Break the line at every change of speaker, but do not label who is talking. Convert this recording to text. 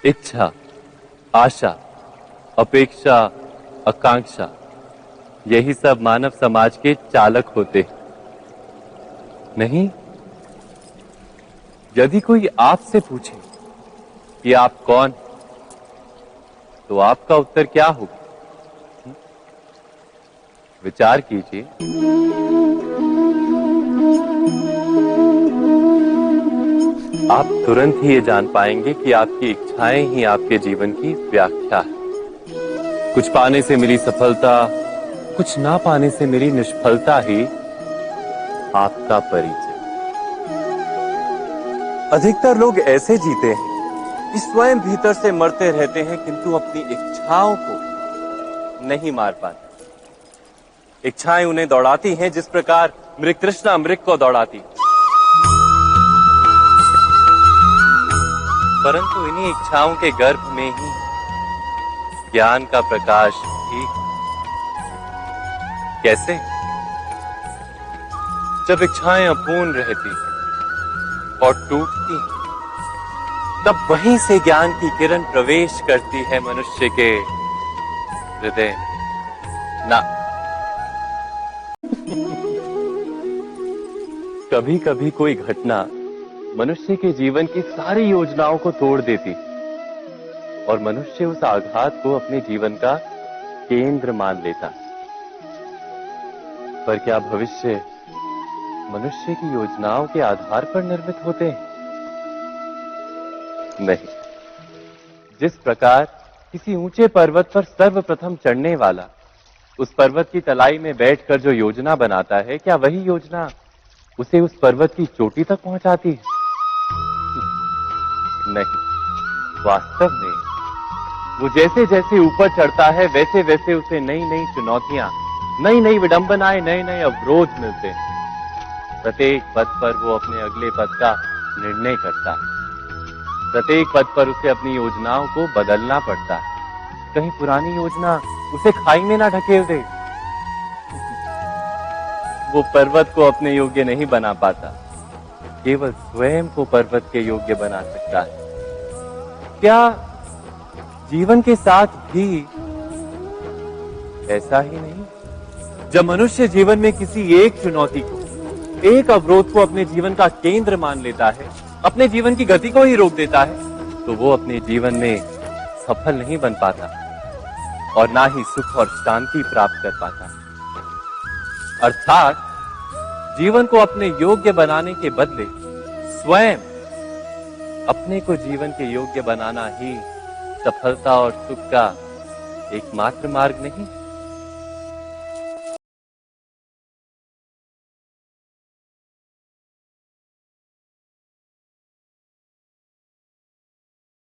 इच्छा, आशा, अपेक्षा, आकांक्षा, यही सब मानव समाज के चालक होते नहीं। यदि कोई आपसे पूछे कि आप कौन, तो आपका उत्तर क्या होगा? विचार कीजिए। आप तुरंत ही ये जान पाएंगे कि आपकी इच्छाएं ही आपके जीवन की व्याख्या है। कुछ पाने से मिली सफलता, कुछ ना पाने से मिली निष्फलता ही आपका परिचय। अधिकतर लोग ऐसे जीते हैं कि स्वयं भीतर से मरते रहते हैं, किंतु अपनी इच्छाओं को नहीं मार पाते। इच्छाएं उन्हें दौड़ाती हैं जिस प्रकार मृग तृष्णा मृग को दौड़ाती। परंतु इन्हीं इच्छाओं के गर्भ में ही ज्ञान का प्रकाश भी। कैसे? जब इच्छाएं अपूर्ण रहती और टूटती, तब वहीं से ज्ञान की किरण प्रवेश करती है मनुष्य के हृदय। ना कभी कभी कोई घटना मनुष्य के जीवन की सारी योजनाओं को तोड़ देती और मनुष्य उस आघात को अपने जीवन का केंद्र मान लेता। पर क्या भविष्य मनुष्य की योजनाओं के आधार पर निर्मित होते हैं? नहीं। जिस प्रकार किसी ऊंचे पर्वत पर सर्वप्रथम चढ़ने वाला उस पर्वत की तलाई में बैठकर जो योजना बनाता है, क्या वही योजना उसे उस पर्वत की चोटी तक पहुंचाती है? नहीं। वास्तव में वो जैसे जैसे ऊपर चढ़ता है, वैसे वैसे उसे नई नई चुनौतियां, नई नई विडंबनाएं, नए नए अवरोध मिलते हैं। प्रत्येक पद पर वो अपने अगले पद का निर्णय करता है। प्रत्येक पद पर उसे अपनी योजनाओं को बदलना पड़ता है। कहीं पुरानी योजना उसे खाई में ना ढकेल दे। वो पर्वत को अपने योग्य नहीं बना पाता, केवल स्वयं को पर्वत के योग्य बना सकता है। क्या जीवन के साथ भी ऐसा ही नहीं? जब मनुष्य जीवन में किसी एक चुनौती को, एक अवरोध को अपने जीवन का केंद्र मान लेता है, अपने जीवन की गति को ही रोक देता है, तो वो अपने जीवन में सफल नहीं बन पाता और ना ही सुख और शांति प्राप्त कर पाता। अर्थात जीवन को अपने योग्य बनाने के बदले स्वयं अपने को जीवन के योग्य बनाना ही सफलता और सुख का एकमात्र मार्ग नहीं।